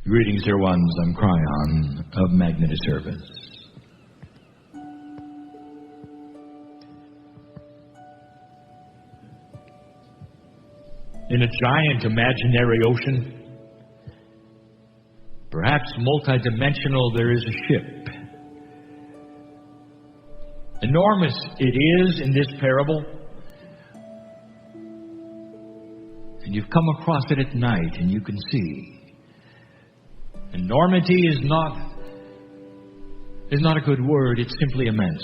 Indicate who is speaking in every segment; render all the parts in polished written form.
Speaker 1: Greetings, dear ones. I'm Kryon of magnificence. In a giant imaginary ocean, perhaps multidimensional, there is a ship. Enormous it is in this parable. And you've come across it at night and you can see. Enormity is not a good word, it's simply immense.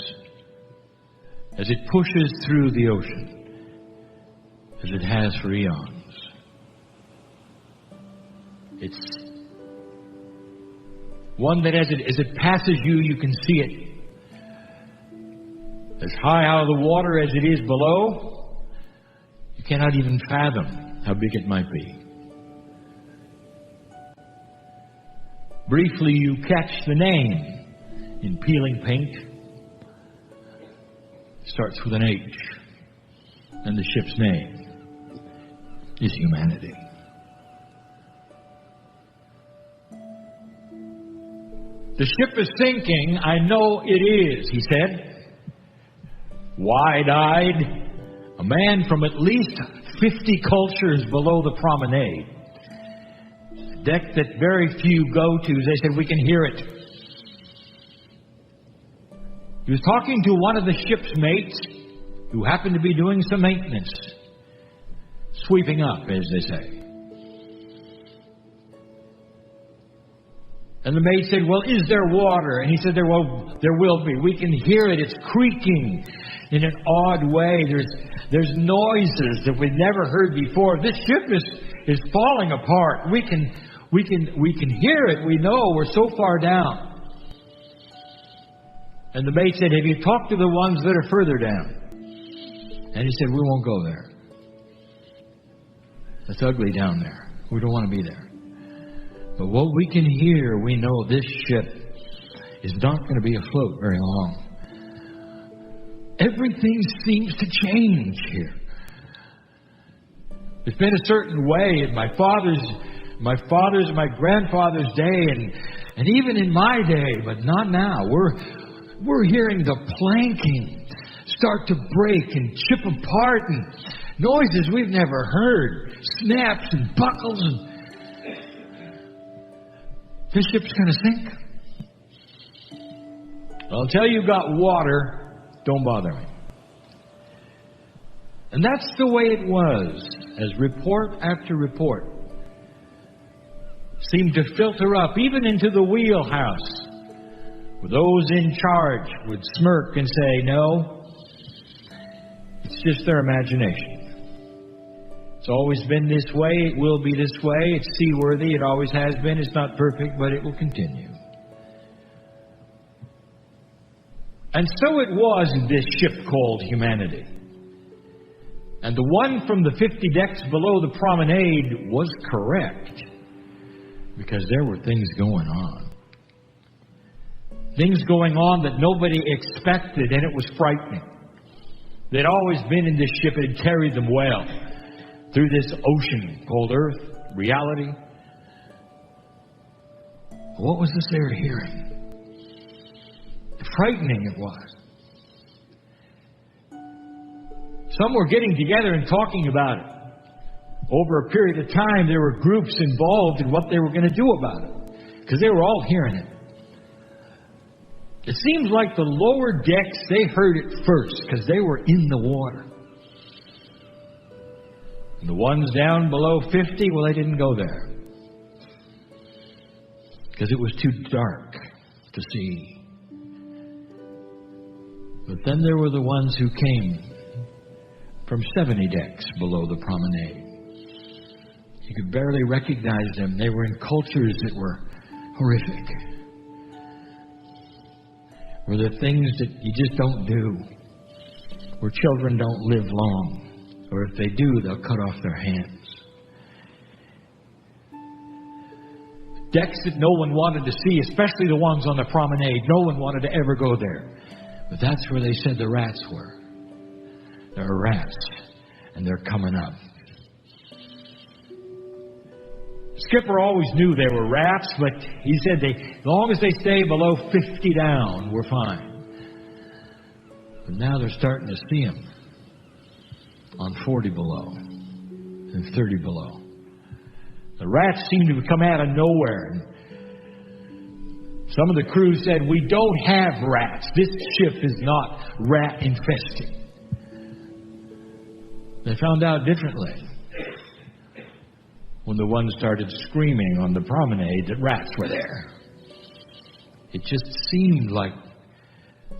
Speaker 1: As it pushes through the ocean, as it has for eons. It's one that as it passes you, you can see it. As high out of the water as it is below, you cannot even fathom how big it might be. Briefly, you catch the name in peeling paint. It starts with an H, and the ship's name is humanity. The ship is sinking, I know it is, he said. Wide-eyed, a man from at least 50 cultures below the promenade. A deck that very few go to. They said, we can hear it. He was talking to one of the ship's mates who happened to be doing some maintenance. Sweeping up, as they say. And the mate said, well, is there water? And he said, there will be. We can hear it. It's creaking in an odd way. There's noises that we've never heard before. This ship is falling apart. We can hear it. We know we're so far down. And the mate said, have you talked to the ones that are further down? And he said, we won't go there. It's ugly down there. We don't want to be there. But what we can hear, we know this ship is not going to be afloat very long. Everything seems to change here. It's been a certain way in my father's and my grandfather's day, and even in my day, but not now. We're hearing the planking start to break and chip apart, and noises we've never heard, snaps and buckles, and this ship's going to sink. Well, until you've got water, don't bother me. And that's the way it was, as report after report seemed to filter up, even into the wheelhouse, where those in charge would smirk and say, no, it's just their imagination. It's always been this way. It will be this way. It's seaworthy. It always has been. It's not perfect, but it will continue. And so it was in this ship called humanity. And the one from the 50 decks below the promenade was correct, because there were things going on. Things going on that nobody expected, and it was frightening. They'd always been in this ship. It had carried them well through this ocean called Earth, reality. What was this they were hearing? Frightening it was. Some were getting together and talking about it. Over a period of time, there were groups involved in what they were going to do about it, because they were all hearing it. It seems like the lower decks, they heard it first, because they were in the water. And the ones down below 50, well, they didn't go there, because it was too dark to see. But then there were the ones who came from 70 decks below the promenade. You could barely recognize them. They were in cultures that were horrific. Were there things that you just don't do, where children don't live long. Or if they do, they'll cut off their hands. Decks that no one wanted to see, especially the ones on the promenade. No one wanted to ever go there. But that's where they said the rats were. There are rats, and they're coming up. skipper always knew there were rats, but he said as long as they stay below 50 down, we're fine. But now they're starting to see them on 40 below and 30 below. The rats seem to come out of nowhere. Some of the crew said, we don't have rats. This ship is not rat infested. They found out differently when the one started screaming on the promenade that rats were there. It just seemed like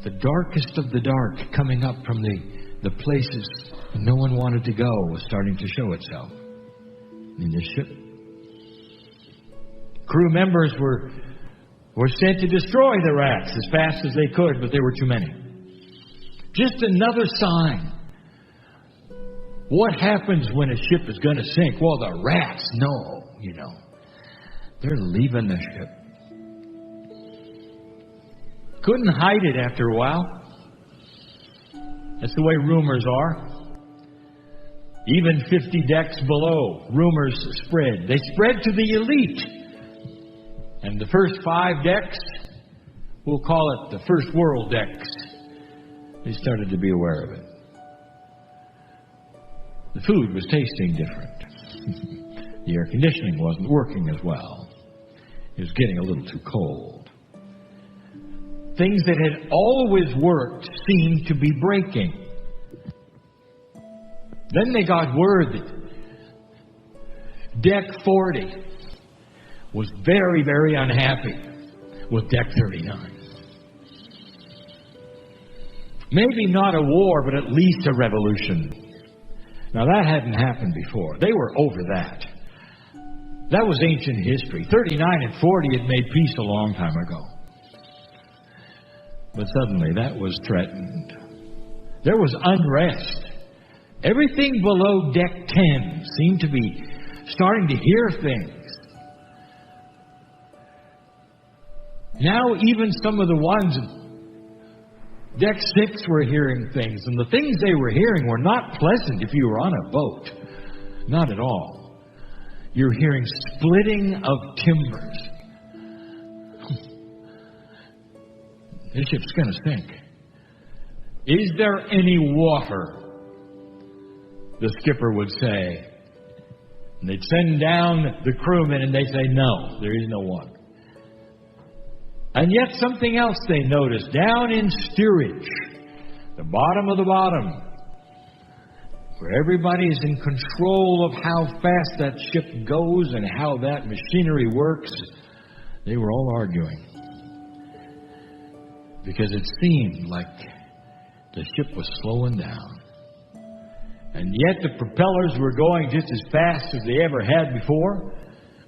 Speaker 1: the darkest of the dark coming up from the places no one wanted to go was starting to show itself in the ship. Crew members were sent to destroy the rats as fast as they could, but there were too many. Just another sign. What happens when a ship is going to sink? Well, the rats know, They're leaving the ship. Couldn't hide it after a while. That's the way rumors are. Even 50 decks below, rumors spread. They spread to the elite. And the first 5 decks, we'll call it the first world decks, they started to be aware of it. The food was tasting different. The air conditioning wasn't working as well. It was getting a little too cold. Things that had always worked seemed to be breaking. Then they got word that Deck 40 was very, very unhappy with Deck 39. Maybe not a war, but at least a revolution. Now, that hadn't happened before. They were over that. That was ancient history. 39 and 40 had made peace a long time ago. But suddenly, that was threatened. There was unrest. Everything below Deck 10 seemed to be starting to hear things. Now, even some of the ones Deck 6 were hearing things, and the things they were hearing were not pleasant if you were on a boat. Not at all. You're hearing splitting of timbers. This ship's going to sink. Is there any water? The skipper would say. And they'd send down the crewmen and they'd say, no, there is no water. And yet something else they noticed, down in steerage, the bottom of the bottom, where everybody is in control of how fast that ship goes and how that machinery works, they were all arguing. Because it seemed like the ship was slowing down. And yet the propellers were going just as fast as they ever had before,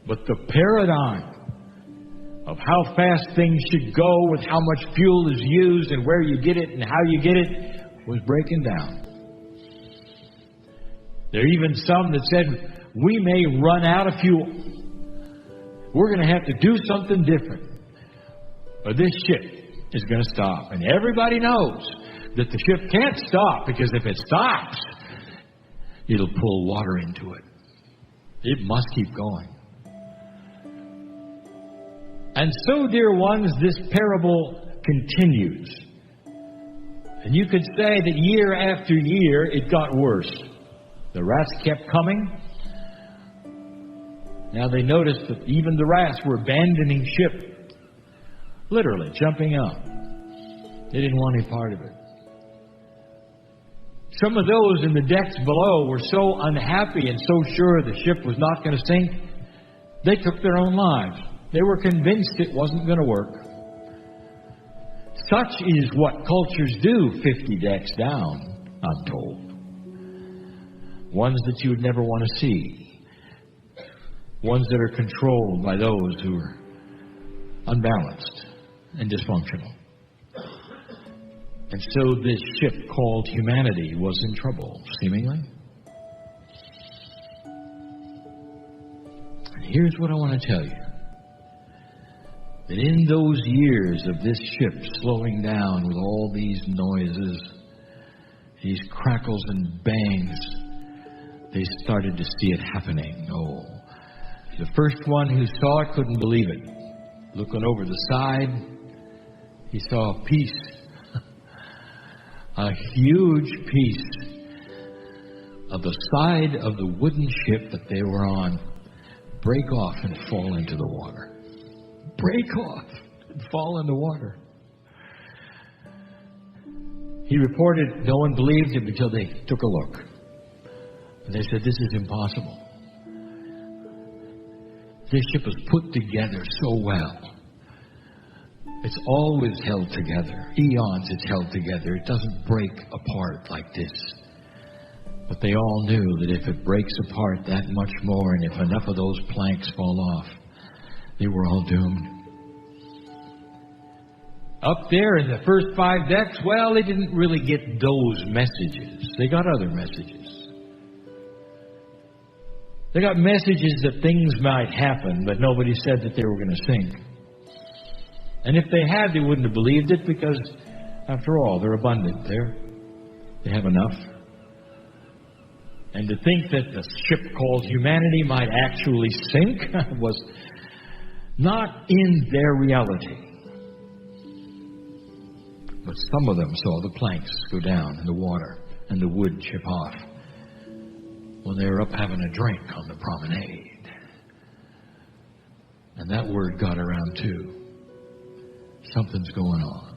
Speaker 1: but the paradigm of how fast things should go with how much fuel is used and where you get it and how you get it was breaking down. There are even some that said, we may run out of fuel. We're going to have to do something different, or this ship is going to stop. And everybody knows that the ship can't stop, because if it stops, it'll pull water into it. It must keep going. And so, dear ones, this parable continues. And you could say that year after year, it got worse. The rats kept coming. Now they noticed that even the rats were abandoning ship. Literally, jumping out. They didn't want any part of it. Some of those in the decks below were so unhappy and so sure the ship was not going to sink, they took their own lives. They were convinced it wasn't going to work. Such is what cultures do 50 decks down, I'm told. Ones that you would never want to see. Ones that are controlled by those who are unbalanced and dysfunctional. And so this ship called humanity was in trouble, seemingly. And here's what I want to tell you. That in those years of this ship slowing down with all these noises, these crackles and bangs, they started to see it happening. Oh, The first one who saw it couldn't believe it. Looking over the side, he saw a piece, a huge piece of the side of the wooden ship that they were on break off and fall into the water. Break off and fall in the water. He reported no one believed him until they took a look. And they said, this is impossible. This ship was put together so well. It's always held together. Eons it's held together. It doesn't break apart like this. But they all knew that if it breaks apart that much more, and if enough of those planks fall off, they were all doomed. Up there in the first 5 decks, well, they didn't really get those messages. They got other messages. They got messages that things might happen, but nobody said that they were going to sink. And if they had, they wouldn't have believed it because, after all, they're abundant. They have enough. And to think that the ship called humanity might actually sink was not in their reality. But some of them saw the planks go down in the water and the wood chip off when they were up having a drink on the promenade. And that word got around too. Something's going on.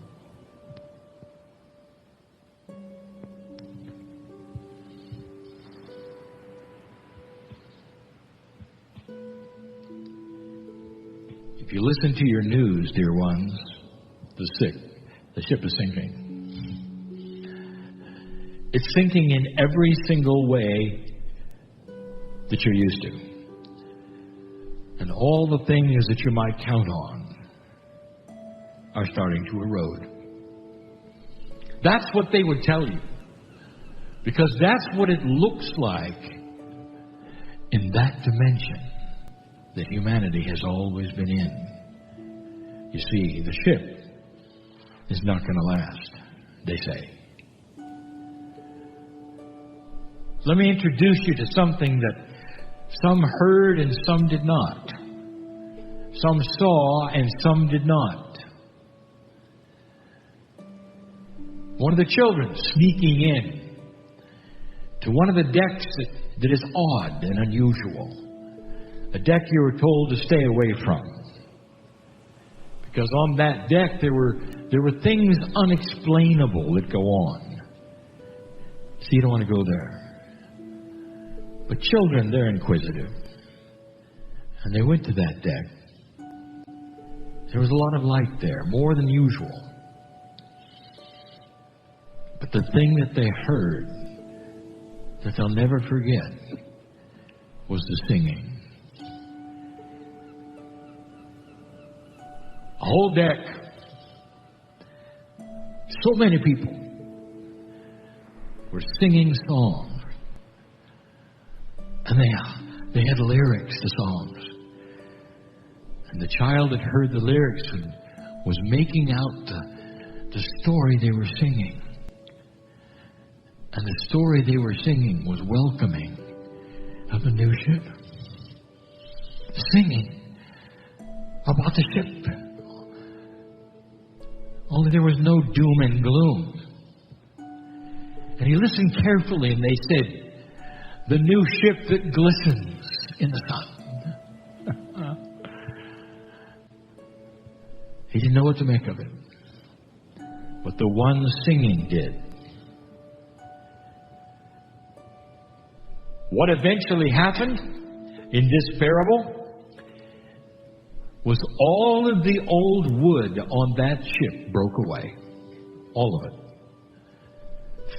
Speaker 1: If you listen to your news, dear ones, the ship is sinking. It's sinking in every single way that you're used to. And all the things that you might count on are starting to erode. That's what they would tell you. Because that's what it looks like in that dimension that humanity has always been in. You see, the ship is not going to last, they say. Let me introduce you to something that some heard and some did not. Some saw and some did not. One of the children sneaking in to one of the decks that is odd and unusual. A deck you were told to stay away from. Because on that deck there were things unexplainable that go on. So you don't want to go there. But children, they're inquisitive. And they went to that deck. There was a lot of light there, more than usual. But the thing that they heard that they'll never forget was the singing. A whole deck. So many people were singing songs. And they had lyrics to songs. And the child that heard the lyrics was making out the story they were singing. And the story they were singing was welcoming of the new ship. Singing about the ship. Only there was no doom and gloom. And he listened carefully and they said, the new ship that glistens in the sun. He didn't know what to make of it. But the one singing did. What eventually happened in this parable was all of the old wood on that ship broke away. All of it.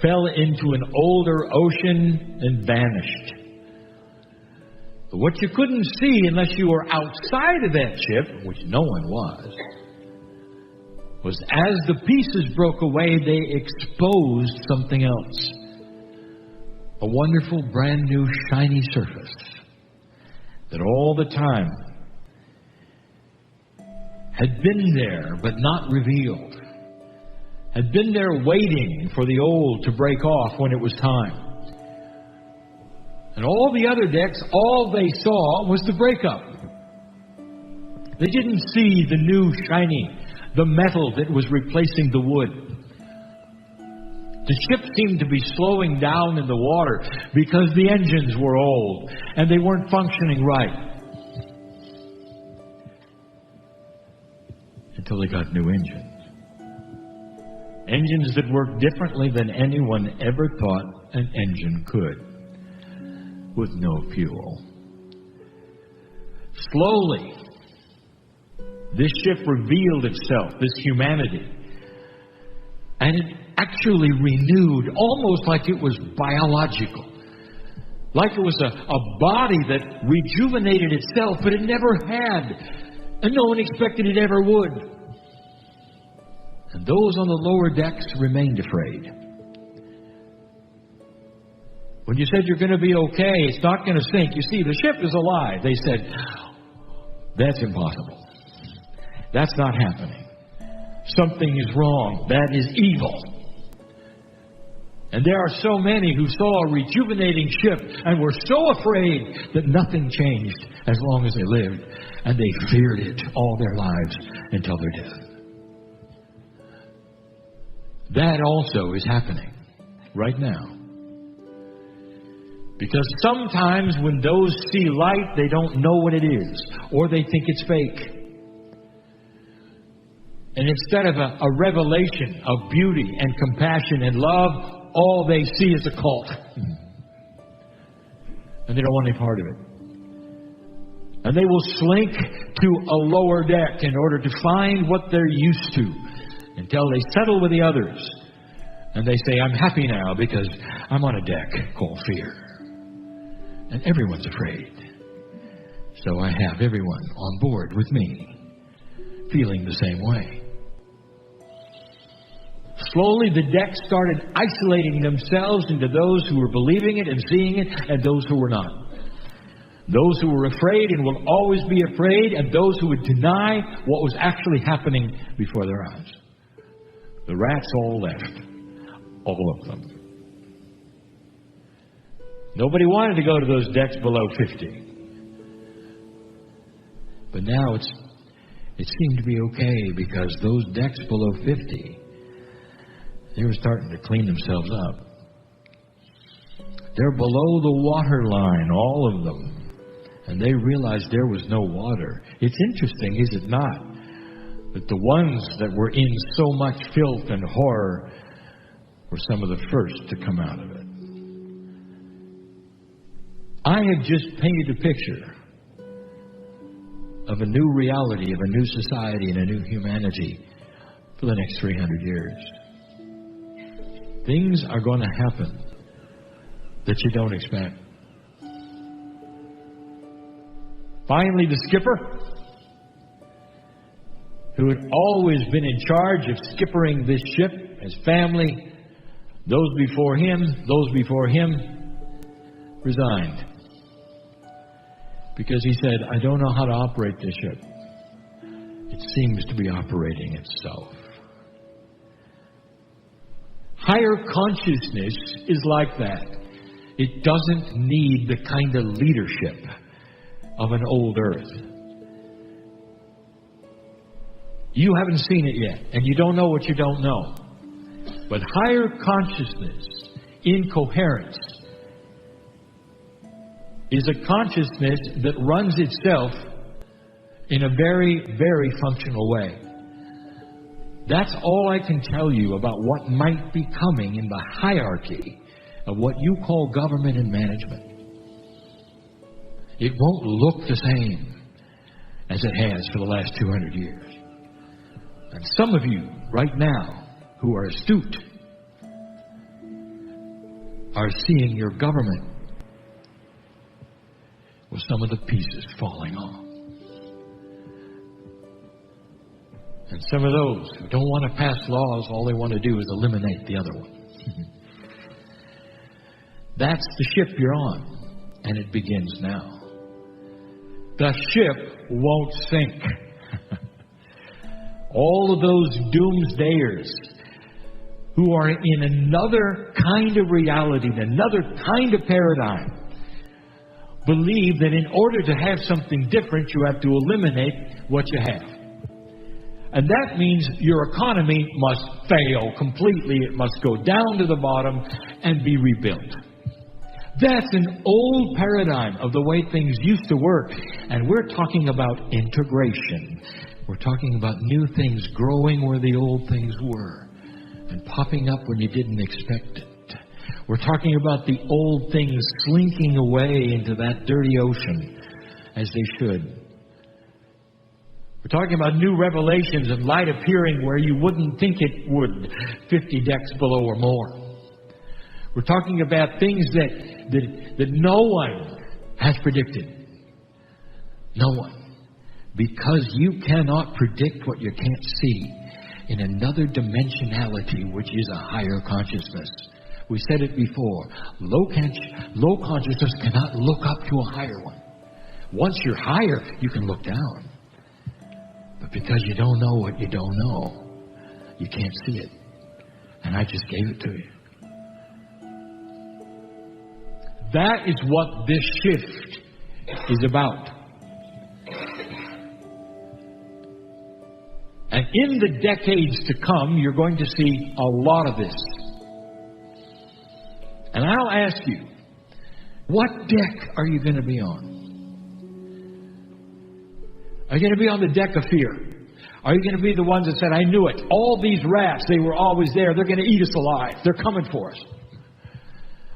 Speaker 1: Fell into an older ocean and vanished. But what you couldn't see unless you were outside of that ship, which no one was as the pieces broke away, they exposed something else. A wonderful, brand new, shiny surface that all the time had been there but not revealed. Had been there waiting for the old to break off when it was time. And all the other decks, all they saw was the breakup. They didn't see the new shiny, the metal that was replacing the wood. The ship seemed to be slowing down in the water because the engines were old and they weren't functioning right. Until they got new engines. Engines that worked differently than anyone ever thought an engine could, with no fuel. Slowly, this ship revealed itself, this humanity, and it actually renewed, almost like it was biological, like it was a body that rejuvenated itself, but it never had, and no one expected it ever would. And those on the lower decks remained afraid. When you said you're going to be okay, it's not going to sink. You see, the ship is alive. They said, that's impossible. That's not happening. Something is wrong. That is evil. And there are so many who saw a rejuvenating ship and were so afraid that nothing changed as long as they lived. And they feared it all their lives until their death. That also is happening right now. Because sometimes when those see light, they don't know what it is, or they think it's fake. And instead of a revelation of beauty and compassion and love, all they see is a cult. And they don't want any part of it. And they will slink to a lower deck in order to find what they're used to, until they settle with the others. And they say, I'm happy now because I'm on a deck called fear. And everyone's afraid. So I have everyone on board with me, feeling the same way. Slowly the deck started isolating themselves into those who were believing it and seeing it, and those who were not. Those who were afraid and will always be afraid, and those who would deny what was actually happening before their eyes. The rats all left. All of them. Nobody wanted to go to those decks below 50. But now it seemed to be okay, because those decks below 50, they were starting to clean themselves up. They're below the water line, all of them. And they realized there was no water. It's interesting, is it not, that the ones that were in so much filth and horror were some of the first to come out of it. I have just painted a picture of a new reality, of a new society and a new humanity for the next 300 years. Things are going to happen that you don't expect. Finally, the skipper, who had always been in charge of skippering this ship, his family, those before him, resigned. Because he said, I don't know how to operate this ship. It seems to be operating itself. Higher consciousness is like that. It doesn't need the kind of leadership of an old earth. You haven't seen it yet, and you don't know what you don't know. But higher consciousness, incoherence, is a consciousness that runs itself in a very, very functional way. That's all I can tell you about what might be coming in the hierarchy of what you call government and management. It won't look the same as it has for the last 200 years. And some of you right now who are astute are seeing your government with some of the pieces falling off. And some of those who don't want to pass laws, all they want to do is eliminate the other one. That's the ship you're on, and it begins now. The ship won't sink. All of those doomsdayers who are in another kind of reality, another kind of paradigm, believe that in order to have something different, you have to eliminate what you have. And that means your economy must fail completely. It must go down to the bottom and be rebuilt. That's an old paradigm of the way things used to work. And we're talking about integration. We're talking about new things growing where the old things were and popping up when you didn't expect it. We're talking about the old things slinking away into that dirty ocean as they should. We're talking about new revelations and light appearing where you wouldn't think it would, 50 decks below or more. We're talking about things that no one has predicted. No one. Because you cannot predict what you can't see in another dimensionality, which is a higher consciousness. We said it before. Low consciousness cannot look up to a higher one. Once you're higher, you can look down. But because you don't know what you don't know, you can't see it. And I just gave it to you. That is what this shift is about. And in the decades to come, you're going to see a lot of this. And I'll ask you, what deck are you going to be on? Are you going to be on the deck of fear? Are you going to be the ones that said, I knew it. All these rats, they were always there. They're going to eat us alive. They're coming for us.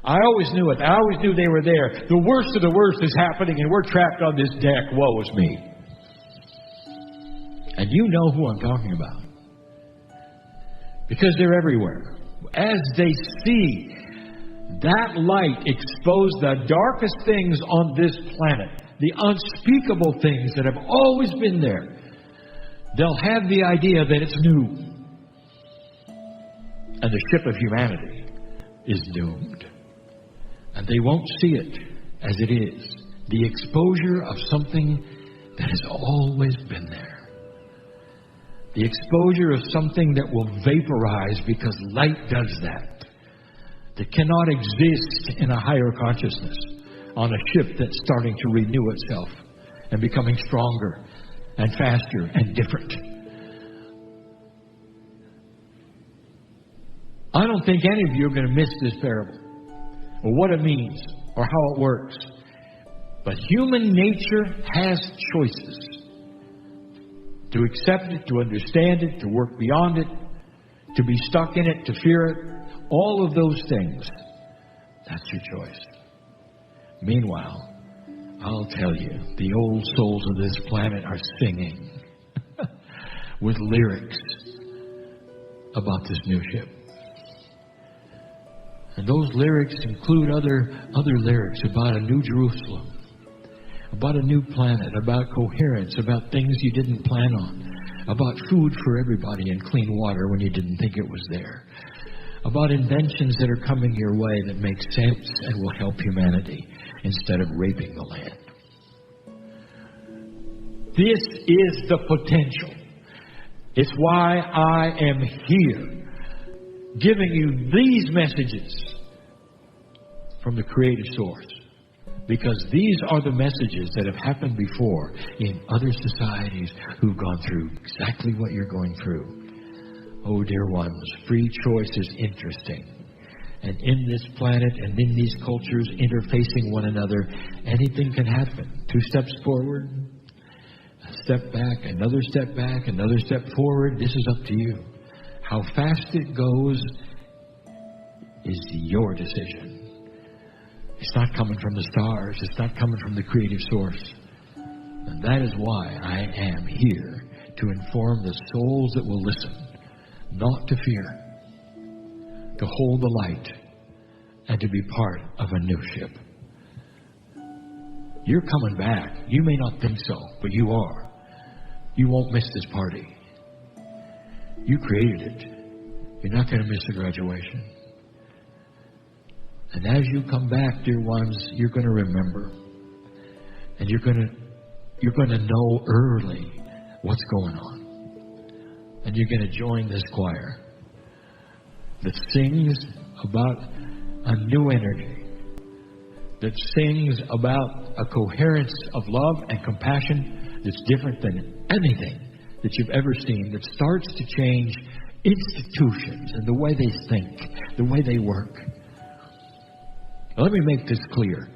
Speaker 1: I always knew it. I always knew they were there. The worst of the worst is happening, and we're trapped on this deck. Woe is me. And you know who I'm talking about. Because they're everywhere. As they see that light expose the darkest things on this planet, the unspeakable things that have always been there, they'll have the idea that it's new. And the ship of humanity is doomed. And they won't see it as it is. The exposure of something that has always been there. The exposure of something that will vaporize because light does that. That cannot exist in a higher consciousness on a ship that's starting to renew itself and becoming stronger and faster and different. I don't think any of you are going to miss this parable or what it means or how it works. But human nature has choices. To accept it, to understand it, to work beyond it, to be stuck in it, to fear it. All of those things, that's your choice. Meanwhile, I'll tell you, the old souls of this planet are singing with lyrics about this new ship. And those lyrics include other lyrics about a new Jerusalem, about a new planet, about coherence, about things you didn't plan on, about food for everybody and clean water when you didn't think it was there, about inventions that are coming your way that make sense and will help humanity instead of raping the land. This is the potential. It's why I am here, giving you these messages from the creative source. Because these are the messages that have happened before in other societies who've gone through exactly what you're going through. Oh, dear ones, free choice is interesting. And in this planet and in these cultures interfacing one another, anything can happen. 2 steps forward, a step back, another step back, another step forward. This is up to you. How fast it goes is your decision. It's not coming from the stars. It's not coming from the creative source. And that is why I am here, to inform the souls that will listen, not to fear, to hold the light, and to be part of a new ship. You're coming back. You may not think so, but you are. You won't miss this party. You created it. You're not going to miss the graduation. And as you come back, dear ones, you're going to remember. And you're going to know early what's going on. And you're going to join this choir that sings about a new energy, that sings about a coherence of love and compassion that's different than anything that you've ever seen, that starts to change institutions and the way they think, the way they work. Now, let me make this clear.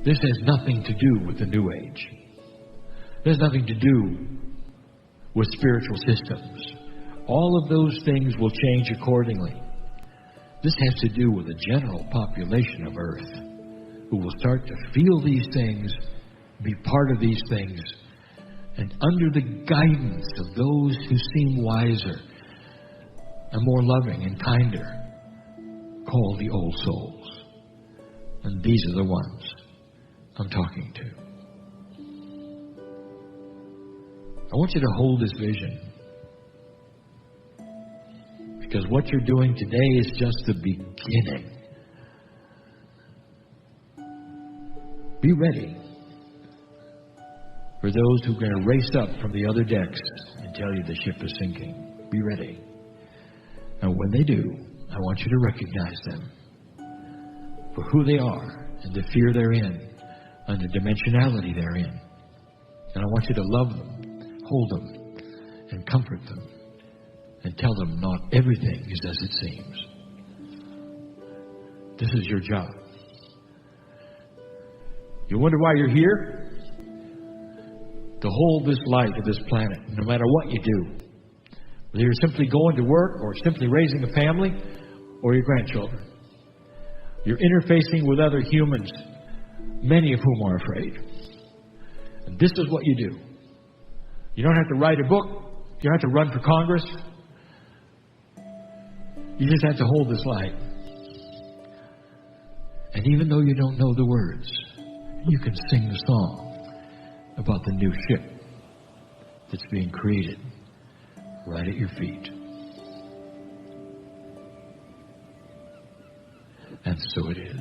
Speaker 1: This has nothing to do with the New Age. It has nothing to do with spiritual systems. All of those things will change accordingly. This has to do with the general population of Earth, who will start to feel these things, be part of these things, and under the guidance of those who seem wiser and more loving and kinder, called the old souls. And these are the ones I'm talking to. I want you to hold this vision, because what you're doing today is just the beginning. Be ready for those who are going to race up from the other decks and tell you the ship is sinking. Be ready. And when they do, I want you to recognize them for who they are and the fear they're in and the dimensionality they're in. And I want you to love them, hold them, and comfort them, and tell them not everything is as it seems. This is your job. You wonder why you're here? To hold this light of this planet, no matter what you do. Whether you're simply going to work, or simply raising a family, or your grandchildren. You're interfacing with other humans, many of whom are afraid. And this is what you do. You don't have to write a book. You don't have to run for Congress. You just have to hold this light. And even though you don't know the words, you can sing the song about the new ship that's being created right at your feet. And so it is.